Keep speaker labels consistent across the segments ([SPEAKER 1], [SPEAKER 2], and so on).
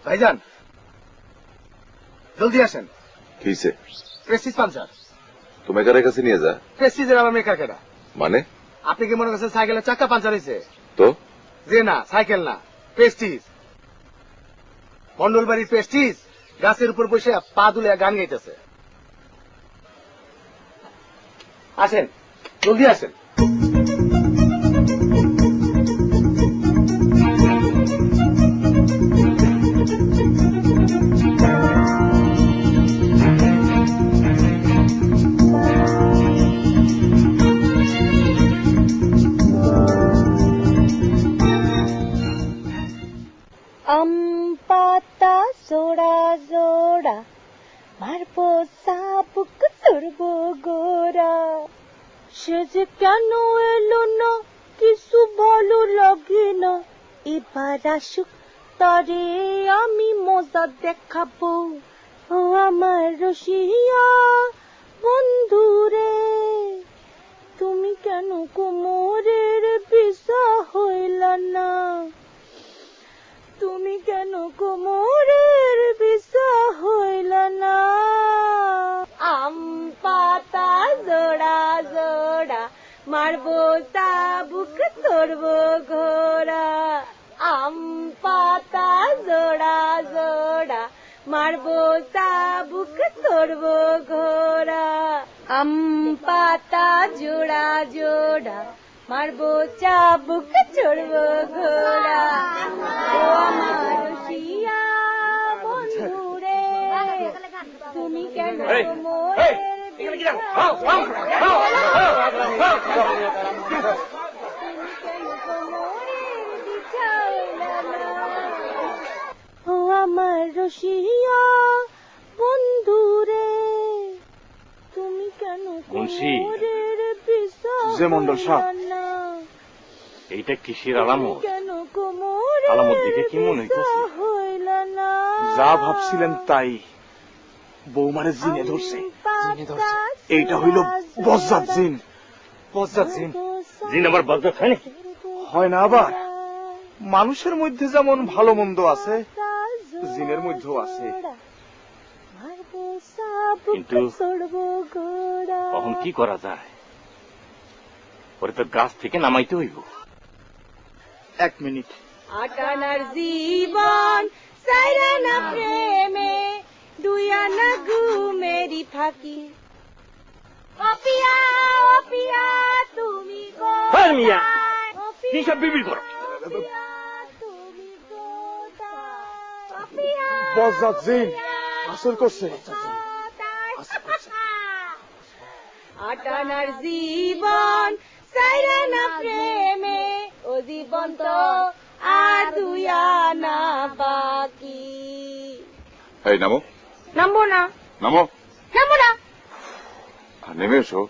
[SPEAKER 1] ভাইজান জলদি আসেন।
[SPEAKER 2] কিসে?
[SPEAKER 1] Prestige puncture.
[SPEAKER 2] তো মেকারের কাছে নিয়ে যা।
[SPEAKER 1] প্রেস্টিজের আবার মেকার কেডা?
[SPEAKER 2] মানে
[SPEAKER 1] আপনি কি মনে করছেন সাইকেলের চাকা পাঞ্চার হয়েছে?
[SPEAKER 2] তো
[SPEAKER 1] যে না, সাইকেল না, প্রেস্টিজ। মন্ডল বাড়ির প্রেস্টিজ গাছের উপর বসে পা দুলে গান গাইতেছে। আসেন, জলদি আসেন।
[SPEAKER 3] পাতা জোড়া জোড়া মারবো সাবুক ধরবো গোরা। সে যে কেন এলো না কিছু ভালো লাগে না, এবার আসুক তারে আমি মজা দেখাবো। ও আমার রসিয়া বন্ধুরে, তুমি কেন কোমরের বিষা হইলা না? তুমি কেন কোমরের বিষা হইলা না? আম পাতা জোড়া জোড়া মারবো চাবুক ধরবো ঘোড়া। আম পাতা জোড়া জোড়া মারবো চাবুক ধরবো ঘোড়া। আম পাতা জোড়া জোড়া মারবো চাবুক চড়বো ঘোড়া। ও আমার রসিয়া বন্ধুরে, তুমি কেন মোরের ও আমার রসিয়া বন্ধুরে, তুমি কেন মোরের বিষা
[SPEAKER 4] যে মন্ডল সাহেব, এইটা কিসের আলামত? আলামত দেখে কি মনে হইতেছে? যা ভাবছিলেন তাই, বৌমারে জিনে ধরছে। এইটা হইল বজ্জাত জিন। বজ্জাত জিন? জিন আবার বজ্জাত হয় নাকি? হয় না আবার। মানুষের মধ্যে যেমন ভালো মন্দ আছে, জিনের মধ্যেও আছে। কিন্তু তখন কি করা যায়? ওরে তো গাছ থেকে নামাইতে হইব। 1 মিনিট।
[SPEAKER 3] আটানার জীবন সাইরা না প্রেমে, দুই আনা ঘুমেরি ফাঁকি। অপিয়া অপিয়া তুমি
[SPEAKER 4] হ্যাঁ মিয়া, কি সব বিবিল করো? বজ্জাত জিন আসর করছে।
[SPEAKER 3] আটানার জীবন সাইরা না প্রেমে, ও জীবন তো আর দুই আনা বাকি।
[SPEAKER 2] এই নামো।
[SPEAKER 3] নামবো না।
[SPEAKER 2] নামো।
[SPEAKER 3] নামবো না।
[SPEAKER 2] নেমে এসো।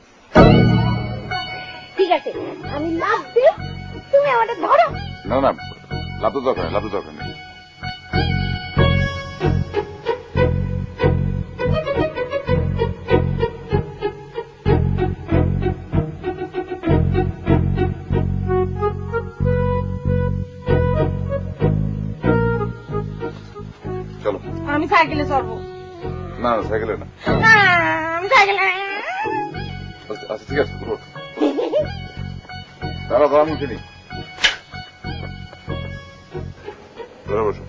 [SPEAKER 3] ঠিক আছে, আমি লাভ দিই, তুমি আমাকে ধরো।
[SPEAKER 2] না না, লাভ তো দরকার নেই, লাভ তো দরকার নেই। চলো।
[SPEAKER 3] আমি সাইকেলে চড়বো।
[SPEAKER 2] না না, সাইকেলে না।
[SPEAKER 3] আমি সাইকেলে।
[SPEAKER 2] আচ্ছা ঠিক আছে, ওঠ। দাঁড়া দাঁড়া, আমি উঠিনি। ধরে বসো।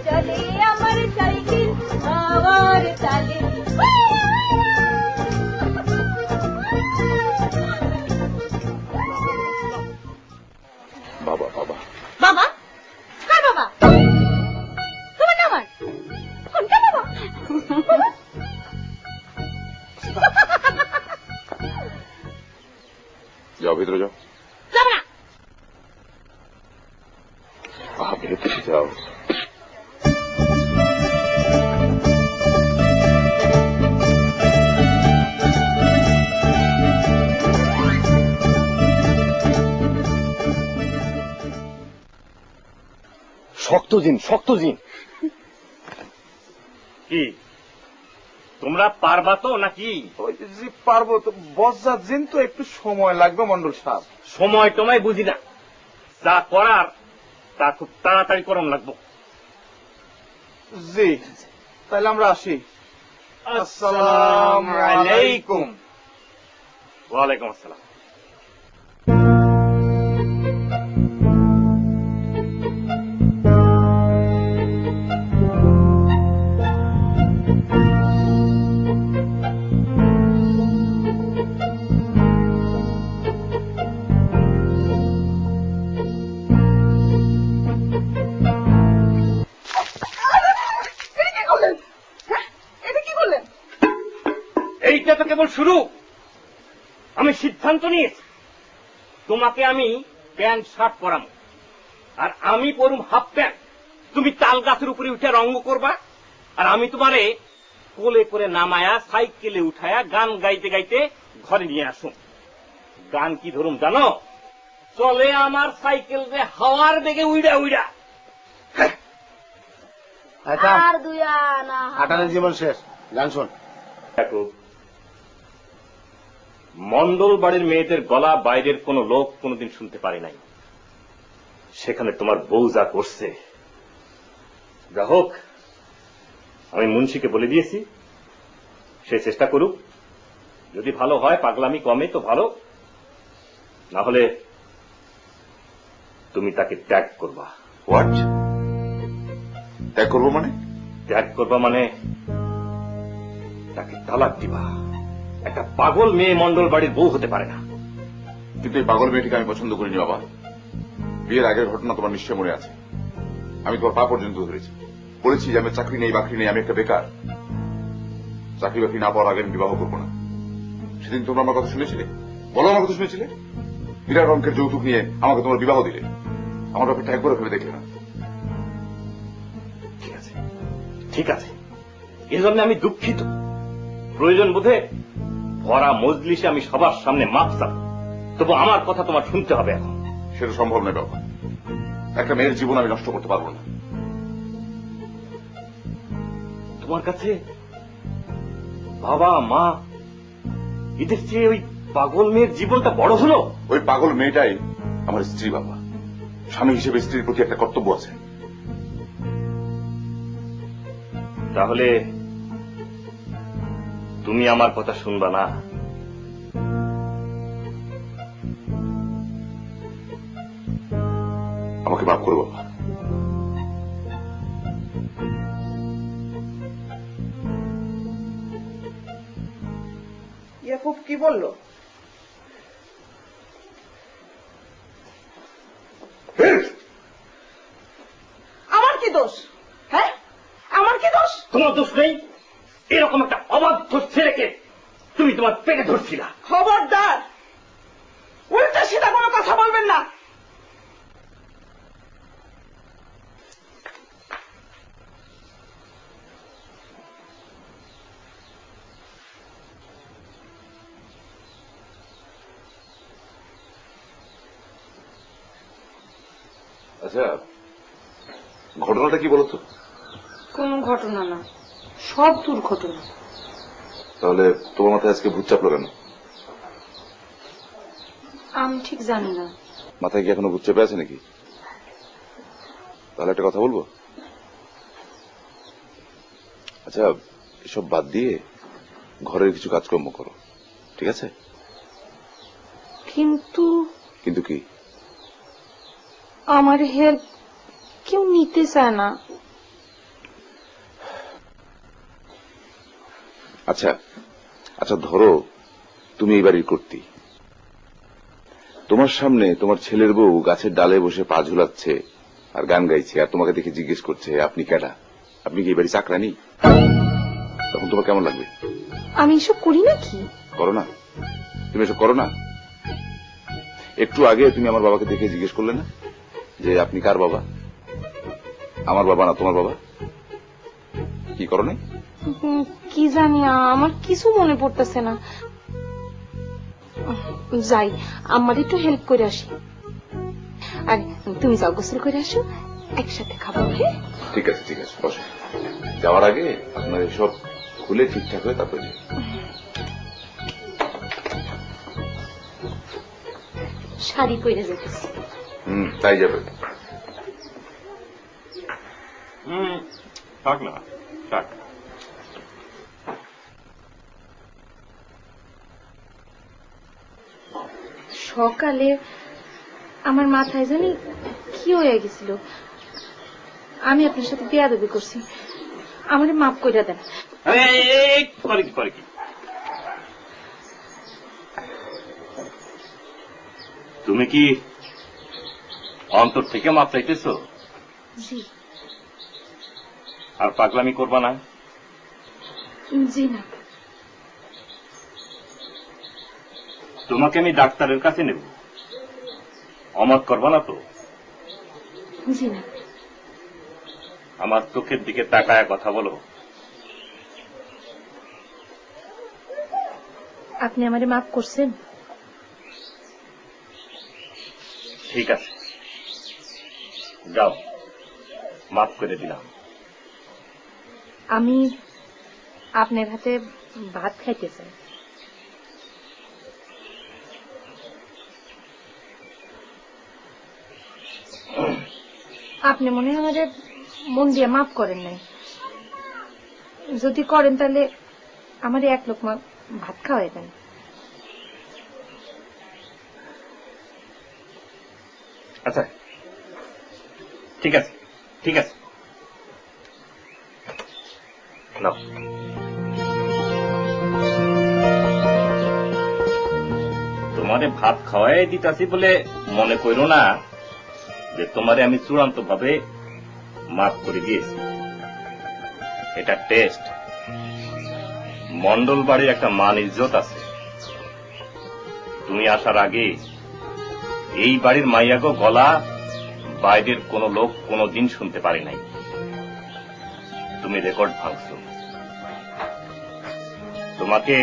[SPEAKER 3] চলে আমার সাইকেল আমার তালে।
[SPEAKER 2] বাবা বাবা,
[SPEAKER 3] বাবা? কার বাবা? তোমার না আমার? কোনটা বাবা?
[SPEAKER 2] যাও ভিতরে যাও।
[SPEAKER 3] যাবো না।
[SPEAKER 2] ভেতরে যাও।
[SPEAKER 1] শক্ত জিন, শক্ত জিন।
[SPEAKER 4] কি তোমরা পারবা তো নাকি?
[SPEAKER 1] ওই যে পারবো তো, বজ্জাত জিন তো, একটু সময় লাগবে মন্ডল সাহেব।
[SPEAKER 4] সময় টময় বুঝি না, যা করার তা খুব তাড়াতাড়ি করম লাগবো।
[SPEAKER 1] জি, তাহলে আমরা আসি।
[SPEAKER 4] আসসালামু আলাইকুম। ওয়ালাইকুম আসসালাম। এইটা তো কেবল শুরু। আমি সিদ্ধান্ত নিয়েছি, তোমাকে আমি প্যান্ট শার্ট পরাবো, আর আমি পরুম হাফ প্যান্ট। তুমি তাল গাছের উপরে উঠে রঙ্গ করবা, আর আমি তোমারে কোলে করে নামায়া সাইকেলে উঠায়া গান গাইতে গাইতে ঘরে নিয়ে আসুন। গান কি ধরুম জানো? চলে আমার সাইকেল যে হাওয়ার বেগে উইড়া উইড়া।
[SPEAKER 3] আর দুই আনা।
[SPEAKER 1] আটানের জীবন শেষ, গান শোন।
[SPEAKER 4] দেখো, মন্ডল বাড়ির মেয়েদের গলা বাইরের কোন লোক কোনদিন শুনতে পারে নাই। সেখানে তোমার বউ যা করছে, যা হোক, আমি মুন্সিকে বলে দিয়েছি, সে চেষ্টা করুক। যদি ভালো হয়, পাগলামি কমে তো ভালো, না হলে তুমি তাকে ত্যাগ করবা।
[SPEAKER 2] হোয়াট? ত্যাগ করবো মানে?
[SPEAKER 4] ত্যাগ করবা মানে তাকে তালাক দিবা। একটা পাগল মেয়ে মন্ডল বাড়ির বউ হতে পারে না।
[SPEAKER 2] কিন্তু এই পাগল মেয়েটিকে আমি পছন্দ করিনি বাবা। বিয়ের আগের ঘটনা তোমার নিশ্চয় মনে আছে। আমি তোমার পা পর্যন্ত ধরেছি, বলেছি যে আমি চাকরি নেই, বাকরি নেই, আমি একটা বেকার। চাকরি বাকরি না পাওয়ার আগে আমি বিবাহ করবো না। সেদিন তোমরা আমার কথা শুনেছিলে? বলো, আমার কথা শুনেছিলে? বিরাট অঙ্কের যৌতুক নিয়ে আমাকে তোমার বিবাহ দিলে। আমার ব্যাপারটা একবার ভেবে দেখলে না?
[SPEAKER 4] ঠিক আছে, ঠিক আছে, এজন্য আমি দুঃখিত। প্রয়োজন বোধে ভরা মজলিসে আমি সবার সামনে মাপ চাপ, তবু আমার কথা তোমার শুনতে হবে এখন।
[SPEAKER 2] সেটা সম্ভব নয় বাবা। একটা মেয়ের জীবন আমি নষ্ট করতে পারবো না।
[SPEAKER 4] তোমার কাছে বাবা মা এদের চেয়ে ওই পাগল মেয়ের জীবনটা বড় হলো?
[SPEAKER 2] ওই পাগল মেয়েটাই আমার স্ত্রী বাবা। স্বামী হিসেবে স্ত্রীর প্রতি একটা কর্তব্য আছে।
[SPEAKER 4] তাহলে তুমি আমার কথা শুনবা না?
[SPEAKER 2] আমাকে মাফ করো বাবা।
[SPEAKER 5] ইয়াকুব কি বললো? আমার কি দোষ? হ্যাঁ, আমার
[SPEAKER 4] তোমার দোষ নেই, এরকম একটা অবাধ্য ছেলেকে তুমি তোমার পেটে ধরছিলা।
[SPEAKER 5] খবরদার, উল্টা সিধা কোনো কথা বলবেন না।
[SPEAKER 2] আচ্ছা, ঘটনাটা কি বলতো?
[SPEAKER 3] কোন ঘটনা না, সব দুর্ঘটনা।
[SPEAKER 2] তাহলে তোমার মাথায় আজকে ভূত চাপলো কেন?
[SPEAKER 3] আমি ঠিক জানি না।
[SPEAKER 2] মাথায় কি এখনো ভূত চেপে আছে নাকি? তাহলে একটা কথা বলবো। আচ্ছা, এসব বাদ দিয়ে ঘরের কিছু কাজকর্ম করো, ঠিক আছে?
[SPEAKER 3] কিন্তু
[SPEAKER 2] কিন্তু কি?
[SPEAKER 3] আমার হেল্প কেউ নিতে চায় না।
[SPEAKER 2] আচ্ছা আচ্ছা, ধরো তুমি এই বাড়ির কর্ত্রী, তোমার সামনে তোমার ছেলের বউ গাছের ডালে বসে পা ঝুলাচ্ছে আর গান গাইছে, আর তোমাকে দেখে জিজ্ঞেস করছে আপনি কেডা, আপনি কি এই বাড়ি চাকরানি? তখন তোমার কেমন লাগবে?
[SPEAKER 3] আমি এসব করি নাকি?
[SPEAKER 2] করো না? তুমি এসব করো না? একটু আগে তুমি আমার বাবাকে দেখে জিজ্ঞেস করলে না যে আপনি কার বাবা? আমার বাবা না তোমার বাবা? কি করো নাই?
[SPEAKER 3] কি জানি, আমার কিছু মনে পড়তেছে না। যাই, আমার একটু হেল্প করে আসি। আর তুমি যাও, গোসল করে আসো, একসাথে খাবো। হ্যাঁ,
[SPEAKER 2] ঠিক আছে ঠিক আছে, বসে। যাওয়ার আগে আপনার এসব খুলে ঠিকঠাক হয়ে তারপরে যাই।
[SPEAKER 3] শাড়ি পরে যেতেছি।
[SPEAKER 2] তাই যাবে।
[SPEAKER 4] থাক না, থাক।
[SPEAKER 3] সকালে আমার মাথায় জানি কি হয়ে গেছিল। আমি আপনার সাথে বেয়াদবি করছি, আমারে মাফ করে দেন।
[SPEAKER 4] করে কি করে কি? তুমি কি অন্তর থেকে মাপ চাইতেছ?
[SPEAKER 3] জি।
[SPEAKER 4] আর পাগলামি করবা না?
[SPEAKER 3] জি না।
[SPEAKER 4] তোমাকে আমি ডাক্তারের কাছে নেব, অমত করবা না তো?
[SPEAKER 3] জি না।
[SPEAKER 4] আমার চোখের দিকে তাকায় কথা বলো।
[SPEAKER 3] আপনি আমারে মাফ করছেন?
[SPEAKER 4] ঠিক আছে, যাও, মাফ করে দিলাম।
[SPEAKER 3] আমি আপনার হাতে ভাত খাইতে চাই। আপনি মনে হয় আমাদের মন দিয়ে মাফ করেন নাই। যদি করেন তাহলে আমার এক লোকমা ভাত খাওয়াই দেন।
[SPEAKER 4] আচ্ছা, ঠিক আছে ঠিক আছে, নাও। তোমারে ভাত খাওয়াই দিতাছি বলে মনে করো না যে তোমারে আমি চূড়ান্ত ভাবে মাফ করে দিয়েছি। এটা টেস্ট। মন্ডল বাড়ির একটা মান ইজ্জত আছে। তুমি আসার আগে এই বাড়ির মাইয়াগো গলা বাইরের কোন লোক কোনদিন শুনতে পারে নাই। তুমি রেকর্ড ভাঙছো। তোমাকে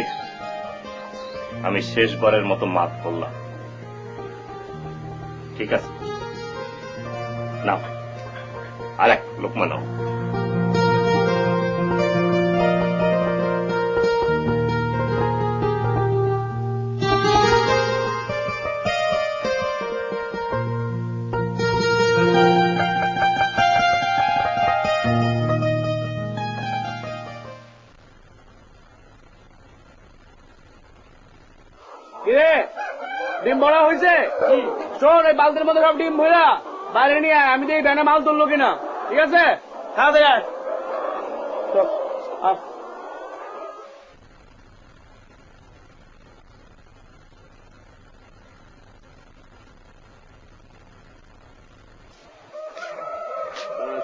[SPEAKER 4] আমি শেষবারের মতো মাফ করলাম, ঠিক আছে? নাও, আর এক লোকমা নাও।
[SPEAKER 1] কিরে, ডিম ভরা হয়েছে? শোন, এই বালতির মধ্যে সব ডিম ভরা বাইরে নিয়ে আয়, আমি দেখি ভ্যানে মাল তুললো কিনা। ঠিক আছে, তাড়াতাড়ি আয়। চল, আয়।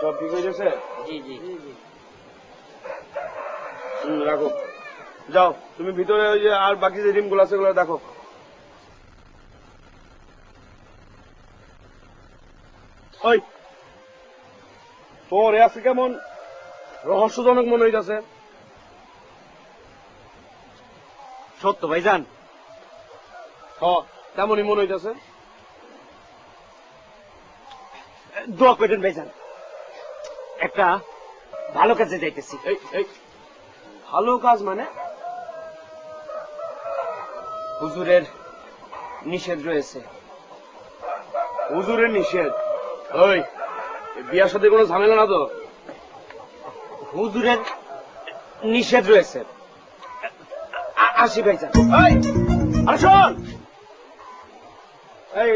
[SPEAKER 1] সব ঠিক হয়ে গেছে? জি জি। রাখো, যাও তুমি ভিতরে ওই যে আর বাকি যে ডিমগুলো আছে সেগুলো দেখো। ওই তোমার আজকে কেমন রহস্যজনক মনে হইতেছে?
[SPEAKER 4] সত্য ভাইজান,
[SPEAKER 1] তেমনই মনে হইতেছে।
[SPEAKER 4] দোয়া করেন ভাইজান, একটা ভালো কাজে যাইতেছি।
[SPEAKER 1] এই ভালো কাজ মানে?
[SPEAKER 4] হুজুরের নিষেধ রয়েছে।
[SPEAKER 1] হুজুরের নিষেধ? ওই বিয়ার সাথে কোনো ঝামেলা না তো?
[SPEAKER 4] হুজুরের নিষেধ রয়েছে। আসি ভাইজান।
[SPEAKER 1] এই আরে শোন, এই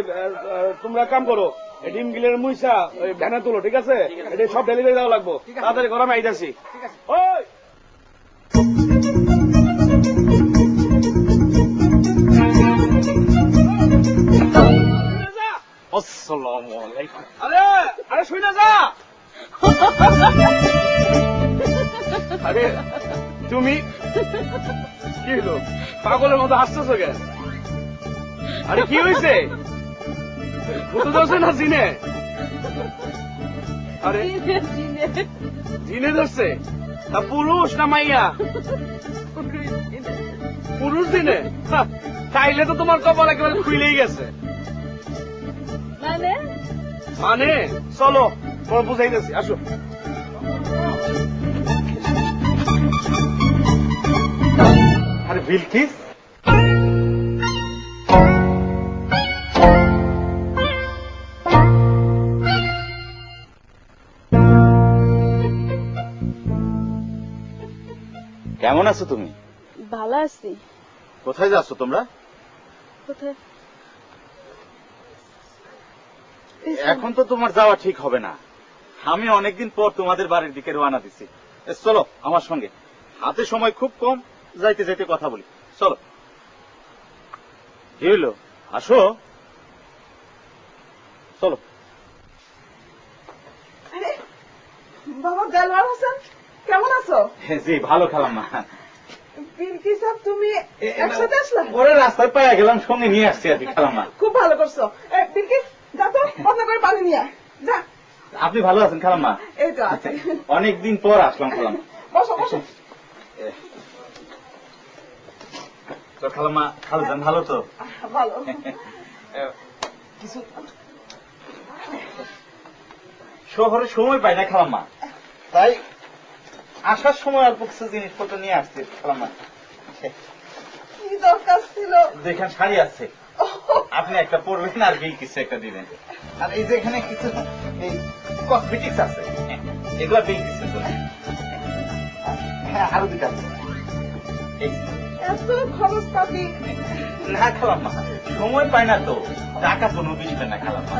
[SPEAKER 1] তোমরা কাম করো, এই ডিম গিলের মুইসা ওই ভ্যানে তুলো, ঠিক আছে? এটা সব ডেলিভারি দেওয়া লাগবো, তাড়াতাড়ি করো, আমি আইতাছি। ওই
[SPEAKER 4] আসসালামু আলাইকুম।
[SPEAKER 1] আরে আরে শুই না যা। আরে তুমি কি হলো, পাগলের মতো হাসতেছো কেন? আরে কি হয়েছে? ভূত ধরছে না জিনে? আরে জিনে ধরছে? তা পুরুষ না মাইয়া? পুরুষ জিনে? হা, তাইলে তো তোমার কপাল একেবারে খুইলেই গেছে। মানে চলো তোমার বুঝাইতেছি, আসো।
[SPEAKER 4] আরে বিলকিস, কেমন আছো তুমি?
[SPEAKER 3] ভালো আছি।
[SPEAKER 4] কোথায় যাচ্ছ তোমরা?
[SPEAKER 3] কোথায়?
[SPEAKER 4] এখন তো তোমার যাওয়া ঠিক হবে না। আমি অনেকদিন পর তোমাদের বাড়ির দিকে রওনা দিচ্ছি। চলো আমার সঙ্গে, হাতে সময় খুব কম, যাইতে যাইতে কথা বলি। চলো। কি হইলো, আসো। চলো।
[SPEAKER 5] বাবা দেলোয়ার হোসেন, কেমন আছো?
[SPEAKER 4] জি ভালো, খালাম্মা।
[SPEAKER 5] বিলকিস সাহেব, তুমি একসাথে আসলা?
[SPEAKER 4] ওরে রাস্তায় পাইয়া গেলাম, সঙ্গে নিয়ে আসছি আর কি খালাম্মা।
[SPEAKER 5] খুব ভালো করছো। বিলকিস, যা তো পাতলা করে পানি নিয়ে আয়, যা।
[SPEAKER 4] আপনি ভালো আছেন খালাম্মা?
[SPEAKER 5] এই তো আছে।
[SPEAKER 4] অনেকদিন পর আসলাম খালাম্মা।
[SPEAKER 5] বসো বসো।
[SPEAKER 4] তো খালাম্মা, খালুজান ভালো তো?
[SPEAKER 5] ভালো।
[SPEAKER 4] কিছু শহরে সময় পাই না খালাম্মা, তাই আসার সময় অল্প কিছু জিনিসপত্র নিয়ে আসছে খালাম্মা।
[SPEAKER 5] কি দরকার ছিল?
[SPEAKER 4] যেখানে শাড়ি আছে আপনি একটা পরবেন আর বিল কিছু একটা দিবেন। আর এই যে এখানে কিছু এই কসমেটিক্স আছে, এগুলো বিল কিছু। হ্যাঁ আরো দুটা আছে।
[SPEAKER 5] এত খরচ পাতি?
[SPEAKER 4] না খালাম্মা, সময় পাই না তো, টাকা কোনো বিষয় না খালাম্মা।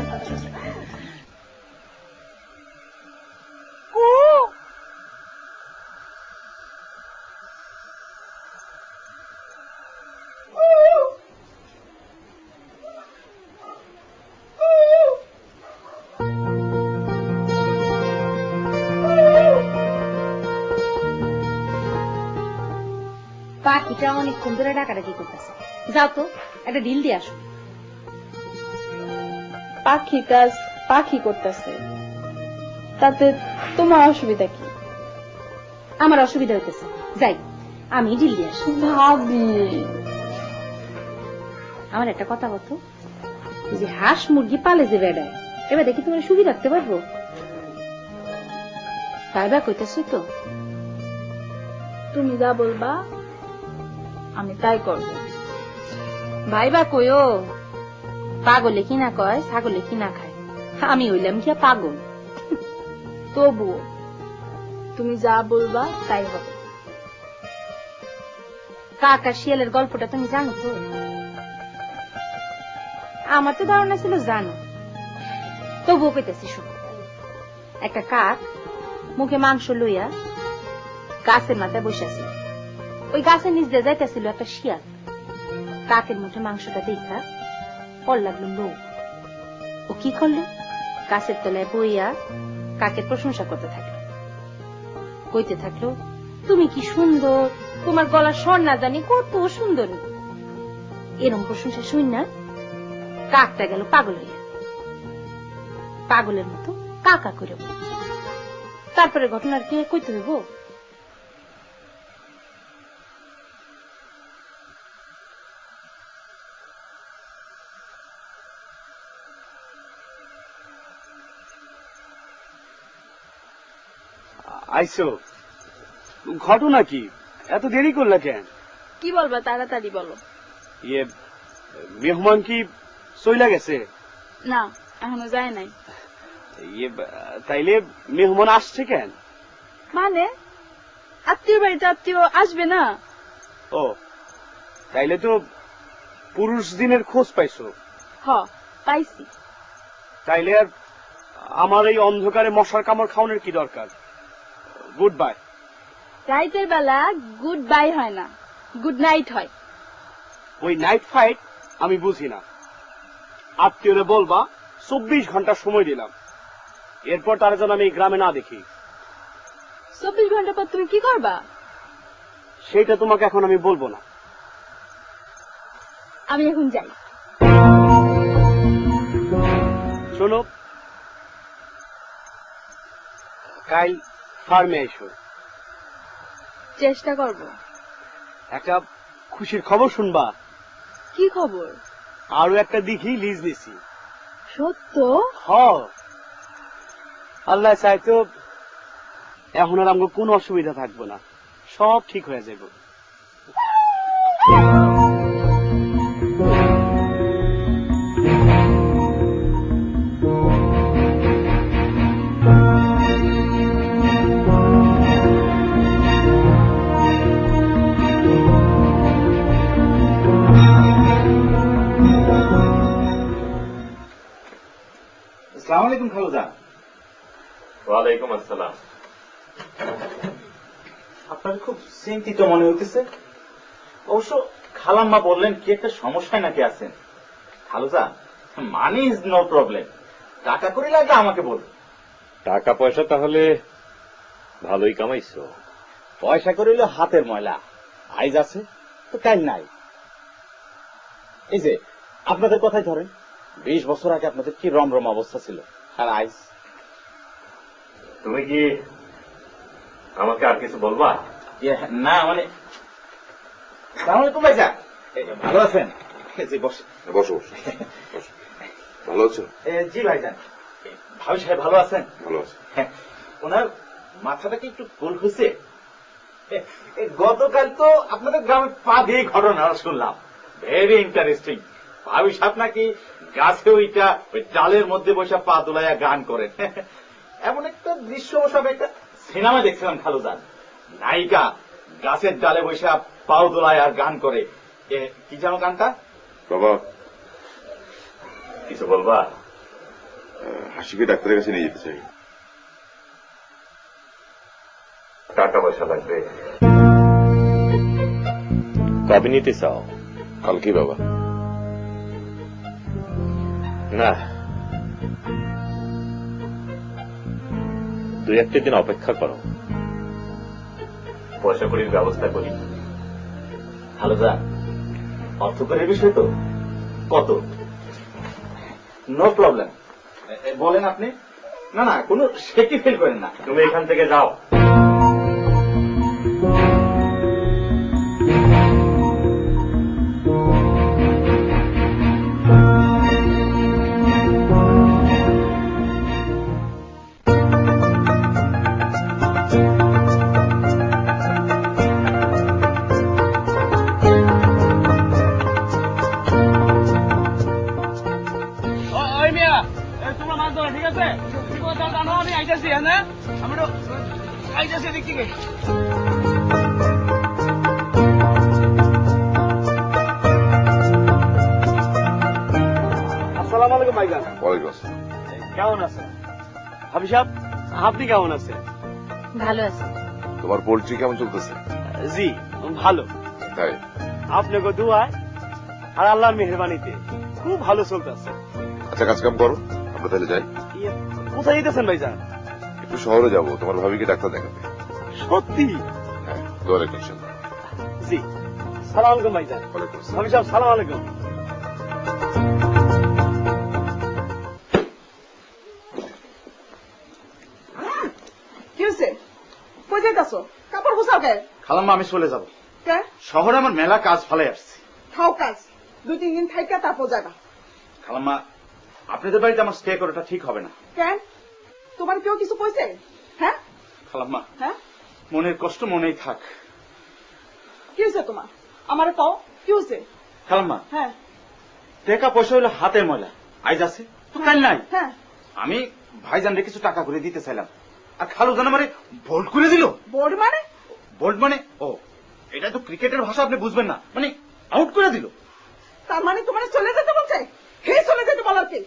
[SPEAKER 3] পাখিটা অনেকক্ষণ ধরে ডাকাডাকি করতেছে, যাও তো একটা ডিল দিয়ে আসো।
[SPEAKER 6] পাখি কাজ পাখি করতেছে, তাতে তোমার অসুবিধা কি?
[SPEAKER 3] আমার অসুবিধা হইতেছে, যাই আমি ডিল দিয়ে আসি।
[SPEAKER 6] ভাবি,
[SPEAKER 3] আমার একটা কথা বলতো, যে হাঁস মুরগি পালে যে বেড়ায়, এবার দেখি তোমার সুখী রাখতে পারবো? তাইবা কইতেছি তো।
[SPEAKER 6] তুমি যা বলবা আমি তাই করব।
[SPEAKER 3] ভাইবা কইও, পাগলে কি না কয়, ছাগলে কি না খায়। আমি হইলাম কি পাগল?
[SPEAKER 6] তবুও তুমি যা বলবা তাই হবে।
[SPEAKER 3] কাকা শিয়ালের গল্পটা তুমি জানো তো? আমার তো ধারণা ছিল জানো, তবুও কইতেছি শোনো। একটা কাক মুখে মাংস লইয়া গাছের মাথায় বসেছিল। ওই গাছের নিচ দিয়ে যাইতেছিল একটা শিয়াল। কাকের মুখে মাংসটা দেখা পর লাগলো লোক। ও কি করলো, গাছের তলায় বইয়া কাকের প্রশংসা করতে থাকলো, কইতে থাকলো, তুমি কি সুন্দর, তোমার গলার স্বর না জানি কত সুন্দর। এরম প্রশংসা শুন না কাকটা গেল পাগল হইয়া, পাগলের মতো কাকা করে বল। তারপরে ঘটনার কি কইতে হইব?
[SPEAKER 1] আইসো, ঘটনা কি? এত দেরি করলে কেন?
[SPEAKER 6] কি বলবা তাড়াতাড়ি বলো।
[SPEAKER 1] ইয়ে, মেহমান কি চইলা গেছে?
[SPEAKER 6] না, এখনো যায় নাই।
[SPEAKER 1] ইয়ে, তাইলে মেহমান আসছে কেন?
[SPEAKER 6] মানে আত্মীয় বাড়িতে আত্মীয় আসবে না?
[SPEAKER 1] ও, তাইলে তো পুরুষ দিনের খোঁজ পাইছো।
[SPEAKER 6] হ, পাইছি।
[SPEAKER 1] তাইলে আর আমার এই অন্ধকারে মশার কামড় খাওয়ানোর কি দরকার? Good bye.
[SPEAKER 6] রাইতের বেলা গুড বাই হয় না, গুড নাইট হয়।
[SPEAKER 1] ওই নাইট ফাইট আমি বুঝি না। আত্মীয়রে বলবা 24 ঘন্টা সময় দিলাম, এরপর তারা যেন আমি এই গ্রামে না দেখি।
[SPEAKER 6] 24 ঘন্টা পর তুমি কি করবা?
[SPEAKER 1] সেটা তোমাকে এখন আমি বলবো না।
[SPEAKER 6] আমি এখন যাই।
[SPEAKER 1] শোনো, কাল ফার্মে এসো।
[SPEAKER 6] চেষ্টা করব।
[SPEAKER 1] একটা খুশির খবর শুনবা।
[SPEAKER 6] কি খবর?
[SPEAKER 1] আরো একটা দিঘি লিজ দিছি।
[SPEAKER 6] সত্য?
[SPEAKER 1] হ, আল্লাহ চাই তো এখন আর আমাকে কোনো অসুবিধা থাকবো না, সব ঠিক হয়ে যাবে।
[SPEAKER 4] আসসালামু আলাইকুম খালুজান।
[SPEAKER 7] ওয়ালাইকুম আসসালাম। আপনার খুব চিন্তিত মনে হইতেছে। অবশ্য খালাম্মা বললেন কি একটা সমস্যায় নাকি আছেন। খালুজান, মানি ইজ নো প্রবলেম। টাকা করে লাগলে আমাকে বলুন।
[SPEAKER 8] টাকা পয়সা তাহলে ভালোই কামাইছো।
[SPEAKER 7] পয়সা করে হইলো হাতের ময়লা, আইজ আছে তো কাল নাই। এই যে আপনাদের কথাই ধরেন, 20 বছর আগে আপনাদের কি রমরম অবস্থা ছিল, আর আইজ।
[SPEAKER 8] তুমি কি আমাকে আর কিছু বলবা?
[SPEAKER 7] না মানে সালাম আলাইকুম ভাইজান, ভালো আছেন? জি বসে।
[SPEAKER 2] বসো বসো বসো। ভালো আছো?
[SPEAKER 7] জি ভাইজান। ভাবি সাহেব ভালো আছেন?
[SPEAKER 2] ভালো আছো?
[SPEAKER 7] ওনার মাথাটা কি একটু ভুল হয়েছে? গতকাল তো আপনাদের গ্রামে পা দিয়ে ঘটনা শুনলাম, ভেরি ইন্টারেস্টিং। ভাবি সাহেব নাকি গাছে ওইটা ওই ডালের মধ্যে বসে পা দোলাইয়া গান করেন। এমন একটা দৃশ্য সব একটা সিনেমা দেখছিলাম খালুজান, নায়িকা গাছের ডালে বসে পাও দোলায় আর গান করে। কি জানো গানটা?
[SPEAKER 2] বাবা,
[SPEAKER 8] কিছু বলবা?
[SPEAKER 2] হাসিকে ডাক্তারের কাছে নিয়ে যেতে চাই।
[SPEAKER 8] টাকা পয়সা লাগবে। কবে নিতে চাও?
[SPEAKER 2] কালকে বাবা।
[SPEAKER 8] না, 2-1 দিন অপেক্ষা করো, পয়সা করির ব্যবস্থা করি।
[SPEAKER 7] খালুজান, অর্থ করের বিষয় তো কত? নো প্রবলেম, বলেন আপনি। না না, কোনো সেটি ফিল করেন না।
[SPEAKER 8] তুমি এখান থেকে যাও।
[SPEAKER 1] ওই মিয়া, তোমরা মাছ ধরো, ঠিক আছে? জানো আমি আইতেছি, হ্যাঁ আমি আইতেছি এদিক থেকে। আসসালামু আলাইকুম ভাইজান।
[SPEAKER 2] ওয়ালাইকুম আসসালাম।
[SPEAKER 1] কেমন আছেন? হাফি সাহেব, আপনি কেমন আছেন?
[SPEAKER 3] ভালো আছে।
[SPEAKER 2] তোমার পোল্ট্রি কেমন চলতেছে?
[SPEAKER 1] জি ভালো,
[SPEAKER 2] তাই?
[SPEAKER 1] আপনাকে দোয়ায় আর আল্লাহর মেহরবানিতে খুব ভালো চলতেছে।
[SPEAKER 2] আচ্ছা, কাজ কাম করো, আমরা তাহলে যাই।
[SPEAKER 1] কোথায় যেতেছেন ভাইজান?
[SPEAKER 2] একটু শহরে যাবো, তোমার ভাবিকে ডাক্তার দেখাতে।
[SPEAKER 1] সত্যি?
[SPEAKER 2] হ্যাঁ। ওয়ালাইকুম আসসালাম।
[SPEAKER 1] জি সালাম আলাইকুম ভাইজান।
[SPEAKER 2] ওয়ালাইকুম আসসালাম।
[SPEAKER 1] আমি সাহেব সালাম আলাইকুম।
[SPEAKER 5] কি হয়েছে? কই যাইতাছো? কাপড় গুছাও কে?
[SPEAKER 7] খালাম্মা আমি চলে যাব
[SPEAKER 5] কে?
[SPEAKER 7] শহরে আমার মেলা কাজ ফেলে আসছে।
[SPEAKER 5] খাও কাজ, 2-3 দিন থাইকা তারপর যাবা।
[SPEAKER 7] খালাম্মা আপনাদের বাড়িতে আমার স্টে করাটা ঠিক হবে না।
[SPEAKER 5] কেন? তোমার কেউ কিছু কইছে? হ্যাঁ
[SPEAKER 7] খালাম্মা
[SPEAKER 5] হ্যাঁ,
[SPEAKER 7] মনের কষ্ট মনেই থাক।
[SPEAKER 5] কি হয়েছে তোমার? আমারে কও কি হয়েছে?
[SPEAKER 7] খালাম্মা
[SPEAKER 5] হ্যাঁ
[SPEAKER 7] টাকা পয়সা হইলো হাতের ময়লা, আইজ আছে তো কাল নাই।
[SPEAKER 5] হ্যাঁ,
[SPEAKER 7] আমি ভাইজানরে কিছু টাকা করে দিতে চাইলাম, আর খালু জান আমারে ভোল্ট করে দিল।
[SPEAKER 5] বোর্ড মানে?
[SPEAKER 7] ভোল্ট মানে ও এটা তো ক্রিকেটের ভাষা, আপনি বুঝবেন না, মানে আউট করে দিল।
[SPEAKER 5] তার মানে তোমার চলে যেতে বলছে? হে চলে যেতে বলার কি?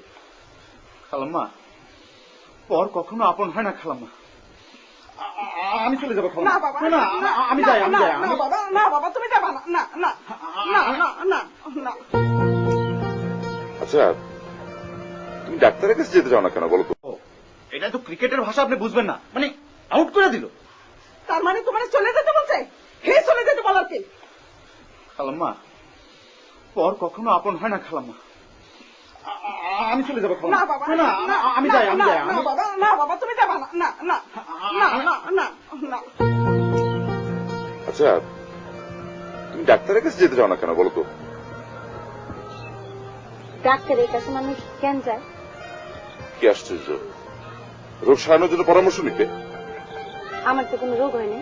[SPEAKER 7] খালাম্মা পর কখনো আপন হয় না খালাম্মা, আমি চলে যাবো।
[SPEAKER 5] না
[SPEAKER 7] খালাম্মা
[SPEAKER 5] বাবা,
[SPEAKER 7] না, আমি যাই, আমি যাই।
[SPEAKER 5] না বাবা, না বাবা তুমি যাবা না, না না না না না না।
[SPEAKER 2] আচ্ছা তুমি ডাক্তারের কাছে যেতে চাও না কেন বলো তো?
[SPEAKER 7] ও এটা তো ক্রিকেটের ভাষা, আপনি বুঝবেন না, মানে আউট করে দিল।
[SPEAKER 5] তার মানে তোমার চলে যেতে বলছে? হে চলে যেতে বলার কি?
[SPEAKER 7] খালাম্মা পর কখনো আপন হয় না খালাম্মা, আমি চলে যাবো।
[SPEAKER 5] না
[SPEAKER 7] খালাম্মা
[SPEAKER 5] বাবা,
[SPEAKER 7] না, আমি যাই, আমি যাই।
[SPEAKER 5] না বাবা, না বাবা তুমি যাবা না, না না না না না না।
[SPEAKER 2] আচ্ছা তুমি ডাক্তারের কাছে যেতে চাও না কেন বলো তো?
[SPEAKER 3] ডাক্তারের কাছে মানুষ কেন যায়?
[SPEAKER 2] কি আশ্চর্য, রোগ সারানোর জন্য পরামর্শ নিতে।
[SPEAKER 3] আমার তো কোনো রোগ হয়নি।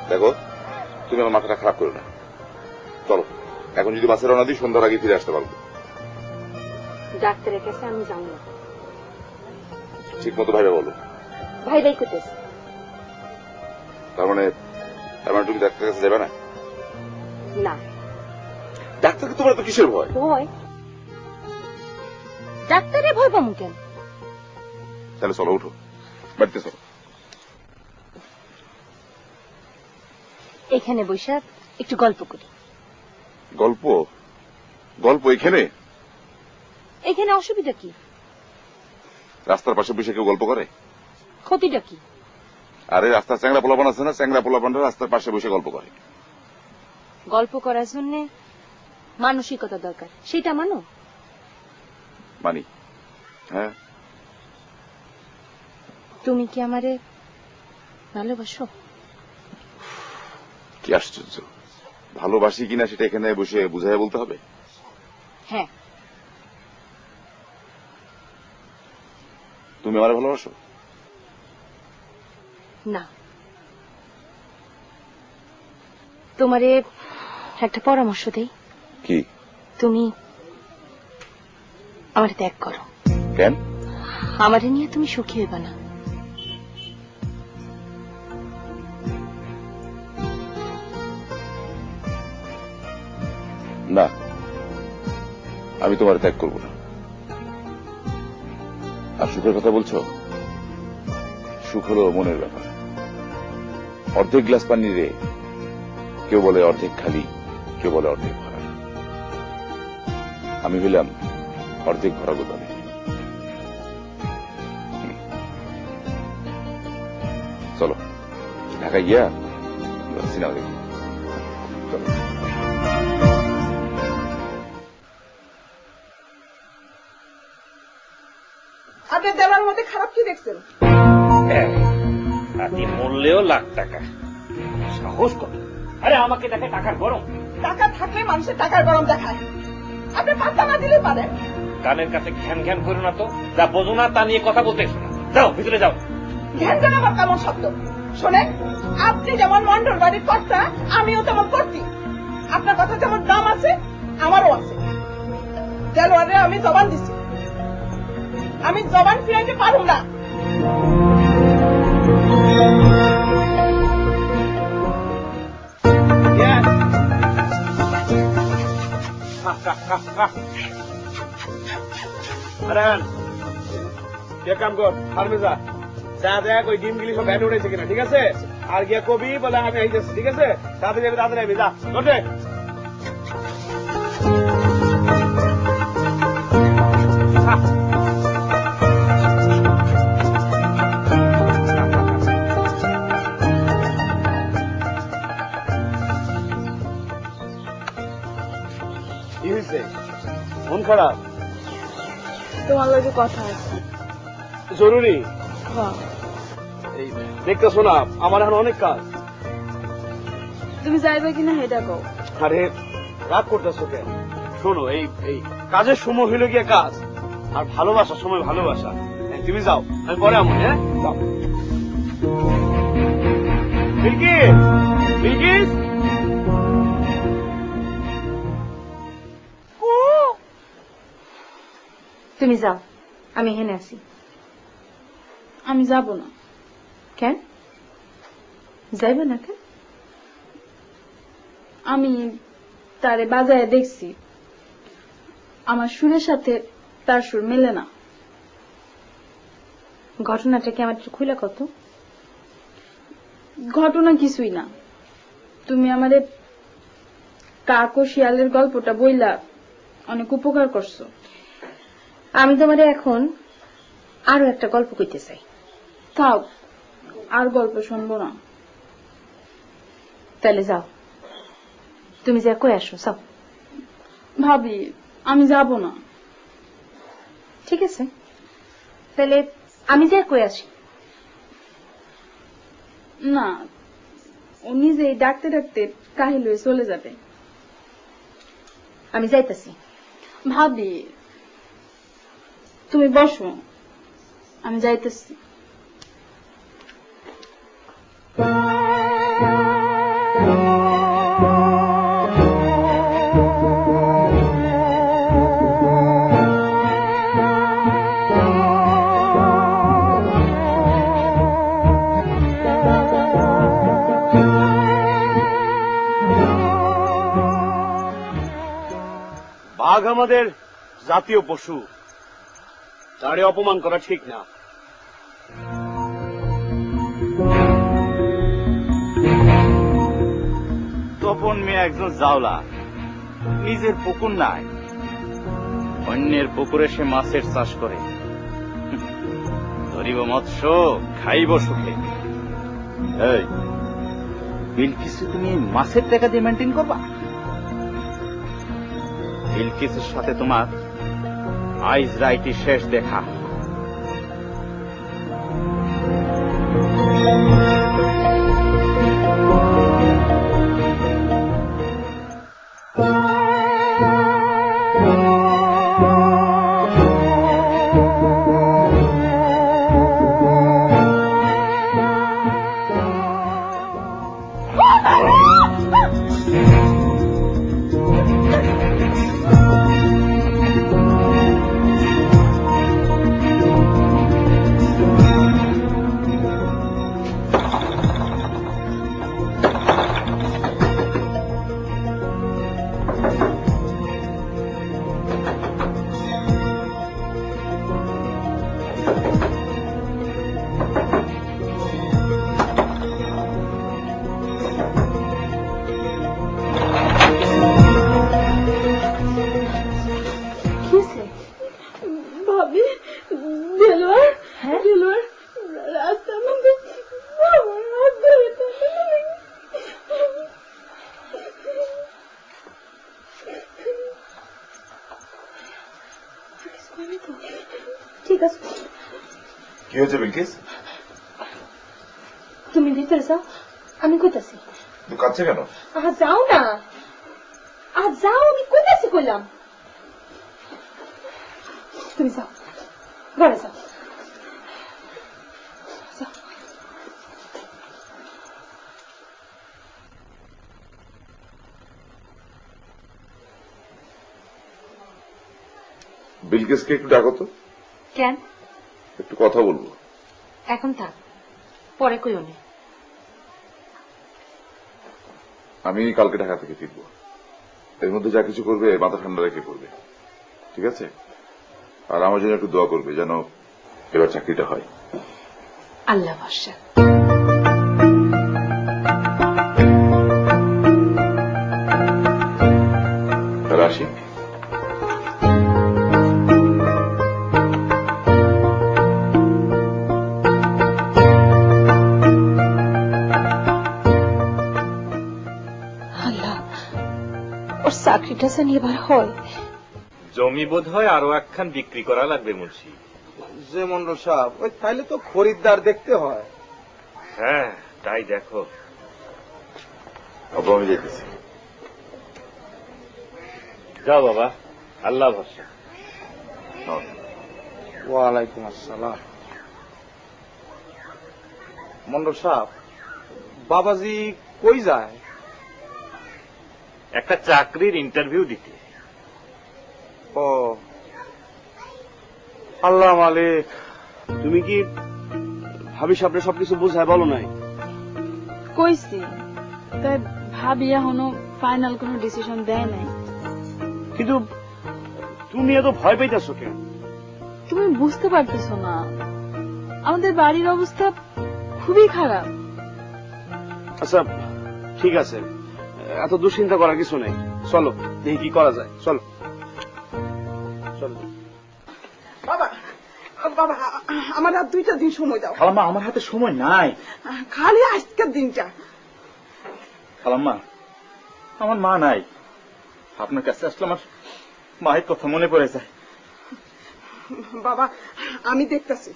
[SPEAKER 2] দেখো তুমি আমার মাথাটা খারাপ করো না, চলো এখন যদি বাসে রওনা দিই সন্ধ্যার আগে ফিরে আসতে পারবো।
[SPEAKER 3] ডাক্তারের কাছে আমি যাবো না।
[SPEAKER 2] ঠিক মতো ভাইবা বলো।
[SPEAKER 3] ভাই ভাই করতেছে।
[SPEAKER 2] তার মানে তুমি ডাক্তারের কাছে যাবে না?
[SPEAKER 3] না
[SPEAKER 2] ডাক্তারকে তোমার তো কিসের ভয়?
[SPEAKER 3] ভয়? ডাক্তারে ভয় পাবো কেন?
[SPEAKER 2] তাহলে চলো উঠো, বাড়িতে চলো।
[SPEAKER 3] এখানে বৈশাখ একটু গল্প করি।
[SPEAKER 2] গল্প? গল্প এখানে?
[SPEAKER 3] এখানে অসুবিধা কি?
[SPEAKER 2] রাস্তার পাশে বসে কেউ গল্প করে?
[SPEAKER 3] ক্ষতিটা কি?
[SPEAKER 2] আরে রাস্তার চ্যাংরা পোলাপান আছে না, চ্যাংরা পোলাপানরা রাস্তার পাশে বসে গল্প করে।
[SPEAKER 3] গল্প করার জন্য মানসিকতা দরকার, সেটা মানো?
[SPEAKER 2] মানি। হ্যাঁ।
[SPEAKER 3] তুমি কি আমারে ভালোবাসো?
[SPEAKER 2] কি আশ্চর্য, ভালোবাসি কিনা সেটা এখানে বসে বুঝাইয়া বলতে হবে?
[SPEAKER 3] হ্যাঁ।
[SPEAKER 2] তুমি আমারে ভালোবাসো?
[SPEAKER 3] না। তোমারে একটা পরামর্শ দেই।
[SPEAKER 2] কি?
[SPEAKER 3] তুমি আমারে ত্যাগ করো।
[SPEAKER 2] কেন?
[SPEAKER 3] আমারে নিয়ে তুমি সুখী হইবা না।
[SPEAKER 2] না, আমি তোমার ত্যাগ করব না। আর সুখের কথা বলছো? সুখ হলো মনের ব্যাপার। অর্ধেক গ্লাস পানি রে কেউ বলে অর্ধেক খালি, কেউ বলে অর্ধেক ভরা। আমি হইলাম অর্ধেক ভরা গোদামে। চলো ঢাকা গিয়া সিনেমা দেখো। চলো।
[SPEAKER 5] আপনি দেওয়ার মধ্যে খারাপ কি দেখছেন?
[SPEAKER 8] আপনি মূল্যেও লাখ টাকা, সাহস কত! আরে আমাকে দেখে টাকার গরম।
[SPEAKER 5] টাকা থাকলে মানুষের টাকার গরম দেখায়, আপনি পাত্তা না দিলে পারেন।
[SPEAKER 8] কানের কাছে ঘ্যান ঘ্যান করো না তো, যা বোঝো না তা নিয়ে কথা বলতে এসো না। যাও ভিতরে যাও।
[SPEAKER 5] ধ্যান যেন আবার কেমন শব্দ শোনেন, আপনি যেমন মন্ডল বাড়ির কর্তা, আমিও তেমন কর্তি। আপনার কথা যেমন দাম আছে আমারও আছে। দেলোয়ারে আমি জবান দিচ্ছি, আমি জবান ফিরাইতে পারব না।
[SPEAKER 1] কাম কর, ফার্মে যা, যা দেখ ওই ডিমগুলি সব ব্যাট উঠেছে কিনা, ঠিক আছে? আর গিয়া কবি বলে আমি আইতেছি, ঠিক আছে? তাড়াতাড়ি যাবি, তাড়াতাড়ি যাবি, যা ঘটে। খারাপ?
[SPEAKER 6] তোমার লগে কথা আছে।
[SPEAKER 1] জরুরি?
[SPEAKER 6] হ্যাঁ।
[SPEAKER 1] এই দেখতেছো না আমার এখন অনেক কাজ।
[SPEAKER 6] তুমি যাইবে কিনা সেটা কও।
[SPEAKER 1] আরে রাগ করতেছো কেন? শোনো, এই এই কাজের সময় হইলো গিয়ে কাজ, আর ভালোবাসার সময় ভালোবাসা। তুমি যাও, আমি পরে আমো। হ্যাঁ, যাও। বিলকিস, বিলকিস,
[SPEAKER 3] তুমি যাও, আমি এখানে আছি।
[SPEAKER 6] আমি যাব না।
[SPEAKER 3] কেন যাইবে না? কেন?
[SPEAKER 6] আমি তারে বাজারে দেখছি, আমার সুরের সাথে তার সুর মেলে না।
[SPEAKER 3] ঘটনাটা কি আমার একটু খুলে কত?
[SPEAKER 6] ঘটনা কিছুই না, তুমি আমারে কাক ও শিয়ালের গল্পটা বইলা অনেক উপকার করছো।
[SPEAKER 3] আমি তোমারে এখন আরো একটা গল্প কইতে চাই।
[SPEAKER 6] থাক, আর গল্প শুনবো না।
[SPEAKER 3] তাহলে যাও, তুমি যা কই আসো, যাও।
[SPEAKER 6] ভাবি, আমি যাব না।
[SPEAKER 3] ঠিক আছে, তাহলে আমি যা কই আসি।
[SPEAKER 6] না, ও নিজেই ডাকতে ডাকতে কাহিল হয়ে চলে যাবে।
[SPEAKER 3] আমি যাইতেছি।
[SPEAKER 6] ভাবি, তুমি বসো, আমি যাইতেছি।
[SPEAKER 1] বাঘ আমাদের জাতীয় পশু, তারে অপমান করা ঠিক না।
[SPEAKER 7] তপন মিয়া একজন জাওলা, নিজের পুকুর নাই, অন্যের পুকুরে সে মাছের চাষ করে। ধরিব মৎস্য, খাইব সুখে। এই বিলকিস, তুমি মাছের টাকা দিয়ে মেনটেন করবা? বিলকিসের সাথে তোমার আইজ রাইটি শেষ দেখা।
[SPEAKER 6] ভাবি, দেলোয়ার, দেলোয়ার রাস্তার মধ্যে আমার হাত ধরে টানলো।
[SPEAKER 3] ঠিক আছে,
[SPEAKER 2] কি হয়েছে বিলকিস?
[SPEAKER 3] তুমি ভিতরে যাও, আমি কইতাছি।
[SPEAKER 2] তুই কাঁদছে কেন?
[SPEAKER 3] যাও না, যাও, আমি কইতাছি কইলাম। তুমি যাও, ঘরে যাও।
[SPEAKER 2] বিলকিসকে একটু ডাকো তো,
[SPEAKER 3] কেন?
[SPEAKER 2] একটু কথা বলবো।
[SPEAKER 3] এখন থাক, পরে কইও নি।
[SPEAKER 2] আমি কালকে ঢাকা থেকে ফিরবো, এর মধ্যে যা কিছু করবে মাথা ঠান্ডা রেখে করবে, ঠিক আছে? আর আমার জন্য একটু দোয়া করবে যেন এবার চাকরিটা হয়।
[SPEAKER 3] আল্লাহ ভরসা।
[SPEAKER 2] রাশি,
[SPEAKER 3] আল্লাহ, ওর চাকরিটা জানি এবার হয়।
[SPEAKER 8] জমি বোধ হয় আরো একখান বিক্রি করা লাগবে মুন্সি।
[SPEAKER 9] যে মন্ডল সাহেব, ওই তাইলে তো খরিদ্দার দেখতে হয়।
[SPEAKER 8] হ্যাঁ, তাই দেখো।
[SPEAKER 2] আব্বু আমি যেতেছি।
[SPEAKER 8] যাও বাবা, আল্লাহ ভরসা।
[SPEAKER 9] ওয়ালাইকুম আসসালাম। মন্ডল সাহেব, বাবাজি কই যায়?
[SPEAKER 8] একটা চাকরির ইন্টারভিউ দিতে।
[SPEAKER 9] ও আল্লাহ মালিক।
[SPEAKER 1] তুমি কি ভাবি সামনে সবকিছু বুঝায় বলো নাই?
[SPEAKER 6] কইছি, তাই ভাবি এখনো ফাইনাল কোনো ডিসিশন দেয় নাই।
[SPEAKER 1] কিন্তু তুমি এত ভয় পাইতেছো কেন?
[SPEAKER 6] তুমি বুঝতে পারতেছো না, আমাদের বাড়ির অবস্থা খুবই খারাপ।
[SPEAKER 1] আচ্ছা ঠিক আছে, এত দুশ্চিন্তা করার কিছু নেই। চলো দেখি কি করা যায়। চলো চলো।
[SPEAKER 5] বাবা বাবা, আমার আর 2টা দিন সময় দাও।
[SPEAKER 7] খালাম্মা, আমার হাতে সময় নাই।
[SPEAKER 5] খালি আজকের দিনটা।
[SPEAKER 7] খালাম্মা, আমার মা নাই। আপনার কাছে আসলে আমার মায়ের কথা মনে পড়ে যায়।
[SPEAKER 5] বাবা আমি দেখতেছি।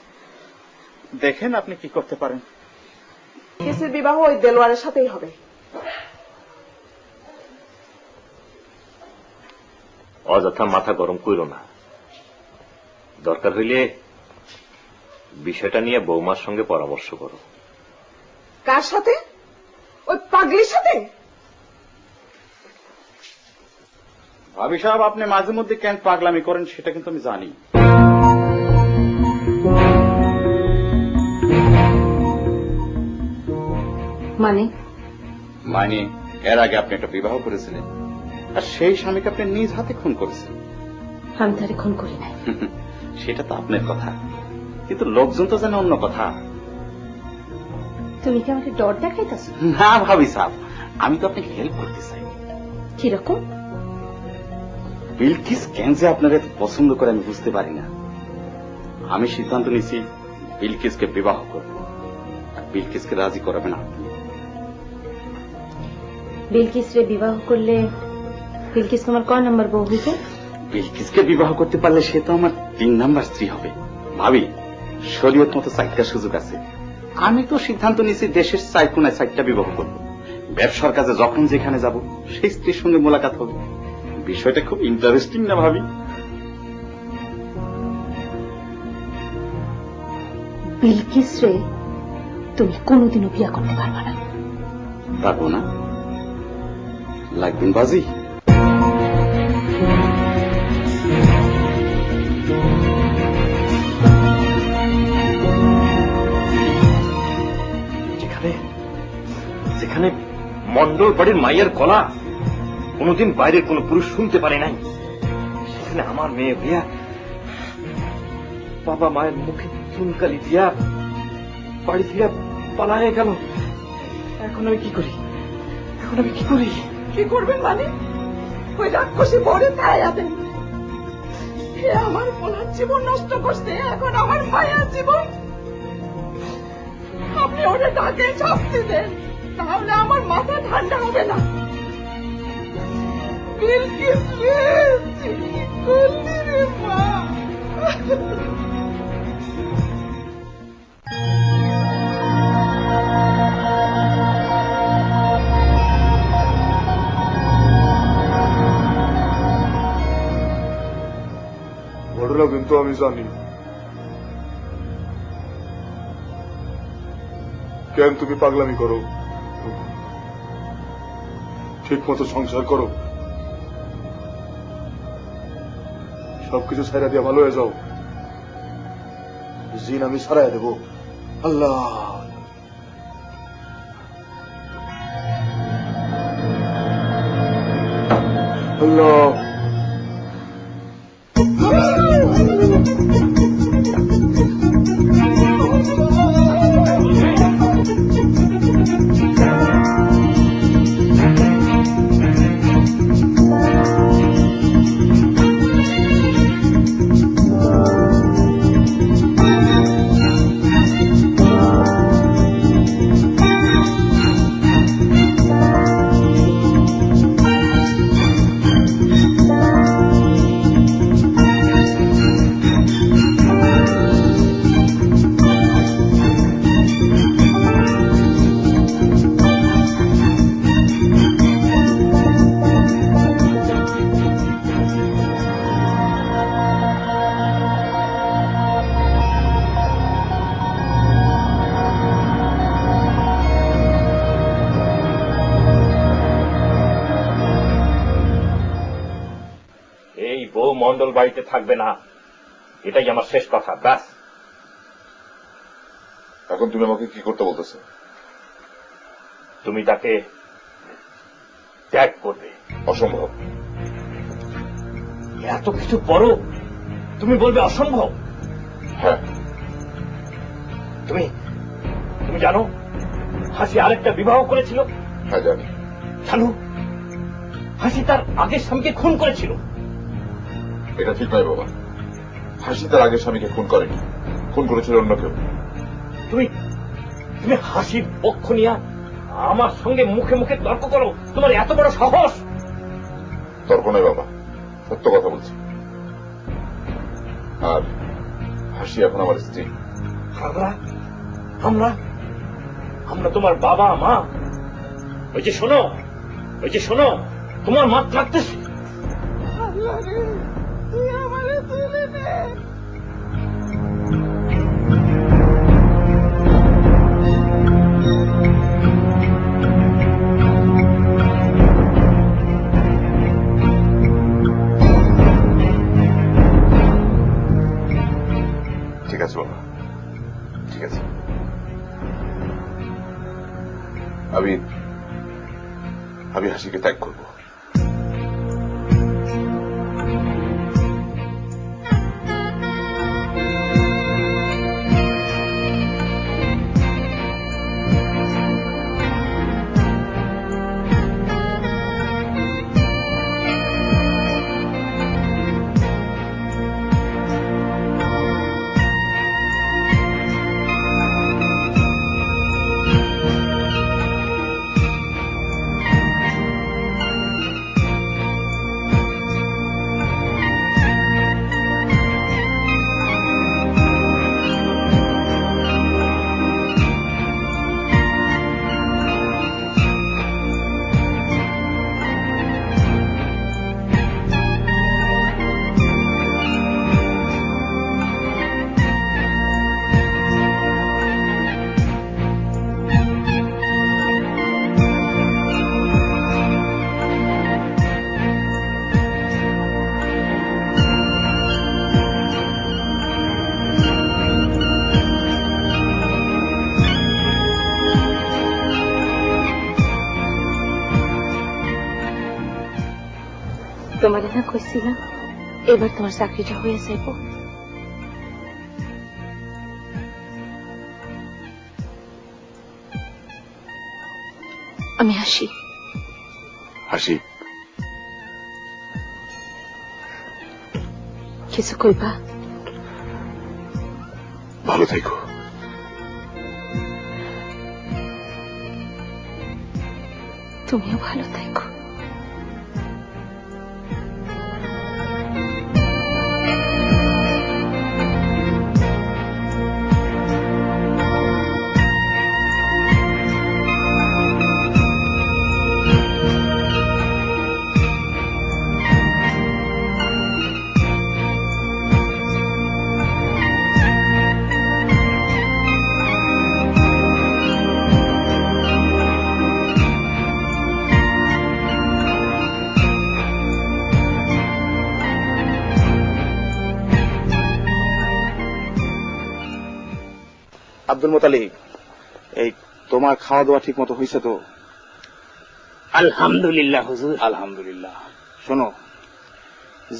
[SPEAKER 7] দেখেন আপনি কি করতে পারেন।
[SPEAKER 5] কেসের বিবাহ ওই দেলোয়ারের সাথেই হবে।
[SPEAKER 8] অযথা মাথা গরম করো না, দরকার হইলে বিষয়টা নিয়ে বৌমার সঙ্গে পরামর্শ করো।
[SPEAKER 5] কার সাথে? ওই পাগলির সাথে?
[SPEAKER 7] ভাবি সাহেব, আপনি মাঝে মধ্যে কেন পাগলামি করেন সেটা কিন্তু আমি জানি। মানে এর আগে আপনি একটা বিবাহ করেছিলেন, আর সেই স্বামীকে আপনি নিজ হাতে খুন করেছেন।
[SPEAKER 3] আমি তারে খুন করি নাই।
[SPEAKER 7] সেটা তো আপনার কথা, কিন্তু লোকজন তো জানে অন্য কথা।
[SPEAKER 3] তুমি কি আমাকে ডর দেখাইতেছো?
[SPEAKER 7] না ভাবি সাহেব, আমি তো আপনাকে হেল্প করতে চাই।
[SPEAKER 3] কিরকম?
[SPEAKER 7] বিলকিস কেন যে আপনার এত পছন্দ করে আমি বুঝতে পারি না। আমি সিদ্ধান্ত নিয়েছি বিলকিসকে বিবাহ করব, আর বিলকিসকে রাজি করাবেন আপনি।
[SPEAKER 3] বিলকিস রে বিবাহ করলে বিলকিস তোমার কয় নম্বর বউ হইবে?
[SPEAKER 7] বিলকিসকে বিবাহ করতে পারলে সে তো আমার 3 নাম্বার স্ত্রী হবে। ভাবি, শরীয়ত মতো 4টা সুযোগ আছে। আমি তো সিদ্ধান্ত নিয়েছি দেশের 4 কোনায় 4টা বিবাহ করব। ব্যবসার কাজে যখন যেখানে যাব সেই স্ত্রীর সঙ্গে মোলাকাত হবে। বিষয়টা খুব ইন্টারেস্টিং না ভাবি?
[SPEAKER 3] বিলকিস রে তুমি কোনোদিনও বিয়া করতে পারবা না।
[SPEAKER 7] পারবো না? লাগবেন বাজি?
[SPEAKER 8] যেখানে যেখানে মন্ডল বাড়ির মাইয়ের গলা কোনদিন বাইরের কোন পুরুষ শুনতে পারে নাই, সেখানে আমার মেয়ে বিয়া বাবা মায়ের মুখে চুনকালি দিয়া বাড়ি থেকে পালায় গেল। এখন আমি কি করি? এখন আমি কি করি?
[SPEAKER 5] কি করবেন মানে? ওই রাক্ষসী বড়ে তাইয়া দেন। আমার পোলার জীবন নষ্ট করছে, এখন আমার মায়ের জীবন। আপনি ওটা ডাকে শাস্তি দেন, তাহলে আমার মাথা ঠান্ডা হবে না। বিলকিস রে, তুই কি করলি রে মা?
[SPEAKER 9] ঘটনা কিন্তু আমি জানি। কেন তুমি পাগলামি করো? ঠিক মতো সংসার করো, সবকিছু ছাইরা দিয়ে ভালো হয়ে যাও। জিন আমি সরাই দেব। আল্লাহ আল্লাহ।
[SPEAKER 8] মন্ডল বাড়িতে থাকবে না, এটাই আমার শেষ কথা। ব্যাস।
[SPEAKER 2] এখন তুমি আমাকে কি করতে বলতেছো?
[SPEAKER 8] তুমি তাকে ত্যাগ করবে।
[SPEAKER 2] অসম্ভব।
[SPEAKER 8] এত কিছু পরও তুমি বলবে অসম্ভব?
[SPEAKER 2] হ্যাঁ।
[SPEAKER 8] তুমি তুমি জানো হাসি আরেকটা বিবাহ করেছিল?
[SPEAKER 2] হ্যাঁ জানি।
[SPEAKER 8] জানো হাসি তার আগের স্বামীকে খুন করেছিল?
[SPEAKER 2] এটা ঠিক নয় বাবা। হাসি তার আগের স্বামীকে খুন করেনি, খুন করেছিল অন্য কেউ।
[SPEAKER 8] তুমি তুমি হাসির পক্ষ নিয়ে আমার সঙ্গে মুখে মুখে তর্ক করো? তোমার এত বড় সাহস?
[SPEAKER 2] তর্ক নয় বাবা, সত্য কথা বলছি। আর হাসি এখন আমার স্ত্রী।
[SPEAKER 8] আমরা আমরা তোমার বাবা মা? ওই যে শোনো তোমার মা থাকতেছে।
[SPEAKER 5] তুই আমারে তুলে নে।
[SPEAKER 2] ঠিক আছে বাবা, ঠিক আছে। আমি হাসিকে ত্যাগ করবো।
[SPEAKER 3] তোমার না কইছিলাম এবার তোমার চাকরিটা হয়ে যাইব। আমি হাসি।
[SPEAKER 2] হাসি,
[SPEAKER 3] কিছু কইবা?
[SPEAKER 2] ভালো থেকো।
[SPEAKER 3] তুমিও ভালো থেকো।
[SPEAKER 9] আব্দুল মোতালিব, এই তোমার খাওয়া দাওয়া ঠিক মতো হয়েছে তো?
[SPEAKER 1] আলহামদুলিল্লাহ হুজুর।
[SPEAKER 9] আলহামদুলিল্লাহ। শোনো,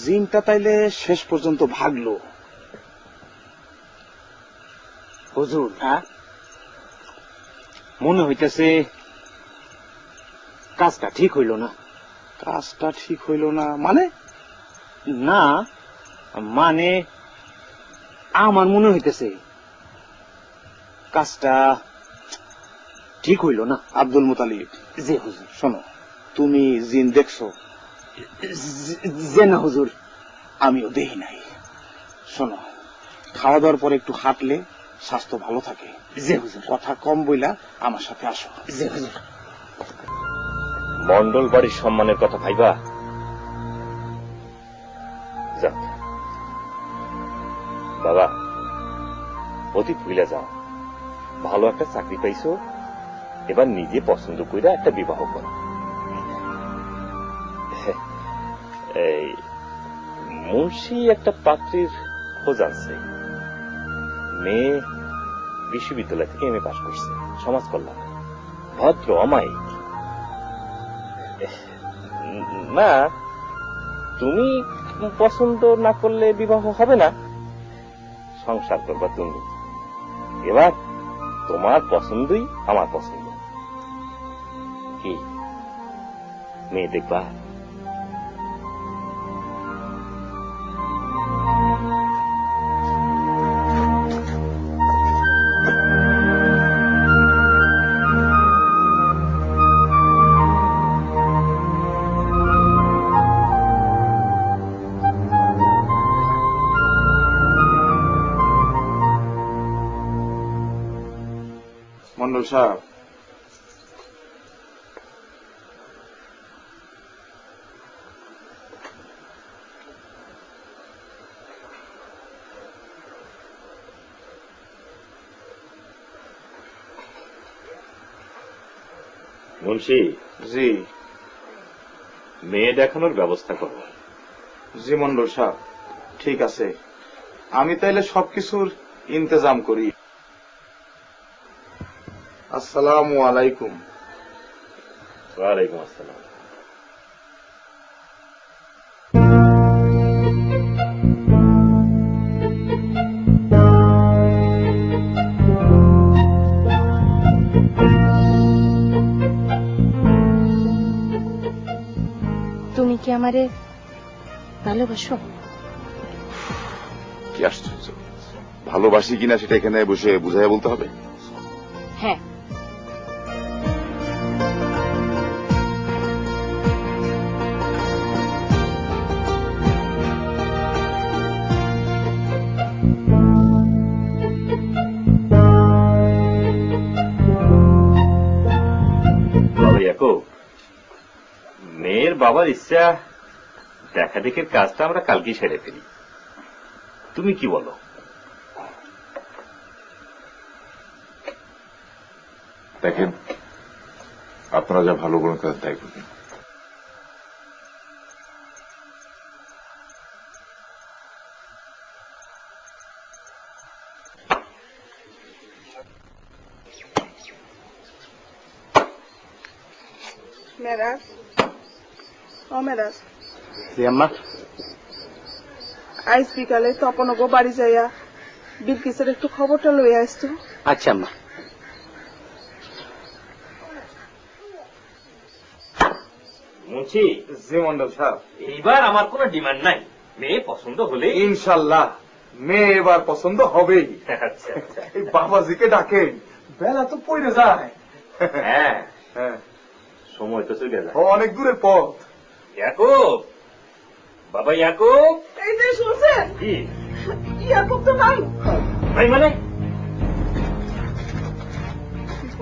[SPEAKER 9] জিনটা তাইলে শেষ পর্যন্ত ভাগলো।
[SPEAKER 1] হুজুর, হ্যাঁ মনে হইতেছে কাজটা ঠিক হইল না।
[SPEAKER 9] কাজটা ঠিক হইল না মানে?
[SPEAKER 1] না মানে আমার মনে হইতেছে কাজটা ঠিক হইল না।
[SPEAKER 9] আব্দুল মোতালিব,
[SPEAKER 1] জি হুজুর।
[SPEAKER 9] শোনো, তুমি জিন দেখছো?
[SPEAKER 1] যে না হুজুর,
[SPEAKER 9] আমিও দেখি নাই। শোনো, খাওয়া দাওয়ার পরে একটু হাঁটলে স্বাস্থ্য ভালো থাকে।
[SPEAKER 1] জি হুজুর।
[SPEAKER 9] কথা কম বইলা আমার সাথে আসো।
[SPEAKER 1] জি হুজুর।
[SPEAKER 8] মন্ডল বাড়ির সম্মানের কথা ভাইবা? যাক বাবা, অতি ভুলে যাও। ভালো একটা চাকরি পাইছো, এবার নিজে পছন্দ করে একটা বিবাহ করো। এই মুন্সি একটা পাত্রীর খোঁজ আছে। মেয়ে বিশ্ববিদ্যালয় থেকে এমএ পাশ করছে, সমাজ কল্যাণ, ভদ্র, অমায়িক। না, তুমি পছন্দ না করলে বিবাহ হবে না, সংসার করবা তুমি। এবার তোমার পছন্দই আমার পছন্দ। কি মেয়ে দেখবা?
[SPEAKER 9] মন্ডল সাহেব,
[SPEAKER 8] মুন্সি,
[SPEAKER 9] জি
[SPEAKER 8] মেয়ে দেখানোর ব্যবস্থা করো।
[SPEAKER 9] জি মন্ডল সাহেব, ঠিক আছে, আমি তাইলে সবকিছুর ইন্তজাম করি। আসসালামু আলাইকুম।
[SPEAKER 8] ওয়ালাইকুম আসসালাম।
[SPEAKER 3] তুমি কি আমারে ভালোবাসো?
[SPEAKER 2] কি আশ্চর্য, ভালোবাসি কিনা সেটা এখানে বসে বুঝাইয়া বলতে হবে?
[SPEAKER 3] হ্যাঁ।
[SPEAKER 8] মেয়ের বাবার ইচ্ছা দেখা দেখির কাজটা আমরা কালকে সেরে ফেলি, তুমি কি বলো?
[SPEAKER 2] দেখেন, আপনারা যা ভালো করেন তাদের তাই করবেন।
[SPEAKER 5] মেরাজ, ও মেরাজ, আজ বিকালে তপনগো বাড়ি যাইয়া বিলকিসের একটু খবরটা লইয়া আসতো।
[SPEAKER 1] আচ্ছা আম্মা।
[SPEAKER 8] মুন্সি,
[SPEAKER 9] জি মন্ডল সাহেব,
[SPEAKER 8] এইবার আমার কোনো ডিমান্ড নাই, মেয়ে পছন্দ হলে
[SPEAKER 9] ইনশাল্লাহ মেয়ে এবার পছন্দ হবেই।
[SPEAKER 8] আচ্ছা আচ্ছা।
[SPEAKER 9] এই বাবাজিকে ডাকে, বেলা তো পড়ে যায়।
[SPEAKER 8] হ্যাঁ,
[SPEAKER 9] হ্যাঁ,
[SPEAKER 8] সময় তো চলে যায়।
[SPEAKER 9] অনেক দূরের পথ।
[SPEAKER 8] ইয়াকুব, বাবা ইয়াকুব।
[SPEAKER 5] এই যে শুনছেন,
[SPEAKER 8] কি
[SPEAKER 5] ইয়াকুব তো নাই।
[SPEAKER 8] ভাই মানে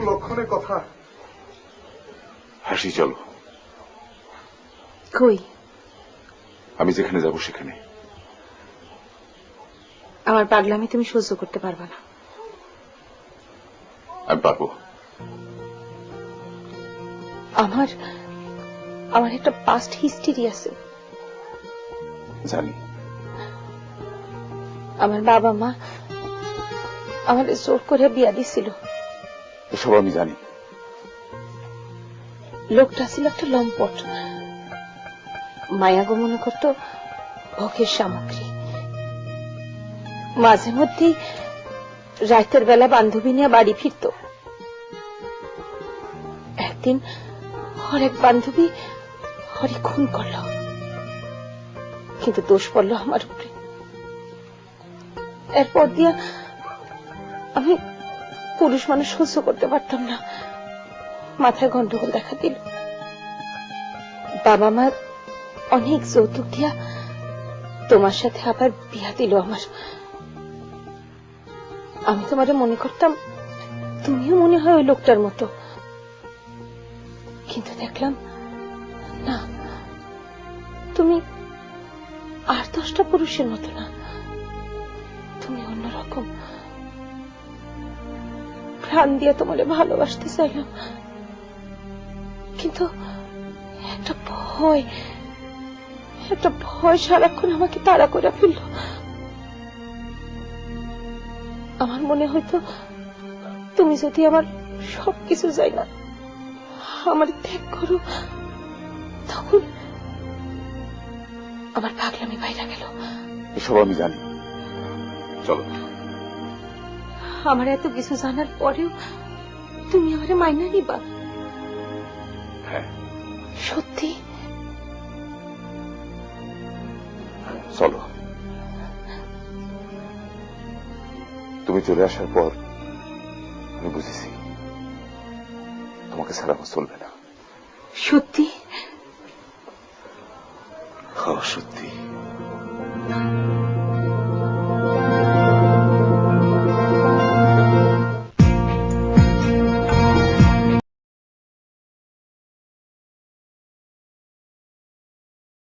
[SPEAKER 9] লক্ষণের কথা।
[SPEAKER 2] হাসি, চলো,
[SPEAKER 3] কই?
[SPEAKER 2] আমি যেখানে যাব সেখানে।
[SPEAKER 3] আমার পাগলামি তুমি সহ্য করতে পারবে না।
[SPEAKER 2] আমি পারবো।
[SPEAKER 3] আমার একটা পাস্ট হিস্টরি আছে।
[SPEAKER 2] জানি।
[SPEAKER 3] আমার বাবা মা আমার জোর করে বিয়া দিছিল।
[SPEAKER 2] এসব আমি জানি।
[SPEAKER 3] লোকটা ছিল একটা লম্পট, মায়া গমন করত ভোগের সামগ্রী। মাঝে মধ্যেই রাতের বেলা বান্ধবী নিয়ে বাড়ি ফিরত। একদিন হরেক বান্ধবী হরে খুন করল, কিন্তু দোষ পড়ল আমার উপরে। এরপর দিয়া আমি পুরুষ মানুষ সহ্য করতে পারতাম না, মাথায় গন্ডগোল দেখা দিল। বাবা মা অনেক যৌতুক দিয়া তোমার সাথে আবার বিয়া দিল আমার। আমি তোমারে মনে করতাম, তুমিও মনে হয় ওই লোকটার মতো, কিন্তু দেখলাম না, তুমি 8-10টা পুরুষের মতো না, তুমি অন্যরকম। প্রাণ দিয়ে তোমারে ভালোবাসতে চাইলাম, কিন্তু একটা ভয় একটা ভয় সারাক্ষণ আমাকে তাড়া করে ফেলল। আমার মনে হইতো তুমি যদি আমার সবকিছু চাই না আমার ত্যাগ করো, তখন আমার পাগলামি বাইরে গেল।
[SPEAKER 2] এসব আমি জানি, চলো।
[SPEAKER 3] আমার এত কিছু জানার পরেও তুমি আমারে মাইনা নিবা?
[SPEAKER 2] হ্যাঁ,
[SPEAKER 3] সত্যি?
[SPEAKER 2] চলো। তুমি চলে আসার পর আমি বুঝেছি তোমাকে ছাড়া আমার চলবে না।
[SPEAKER 3] সত্যি?
[SPEAKER 2] হ্যাঁ, সত্যি।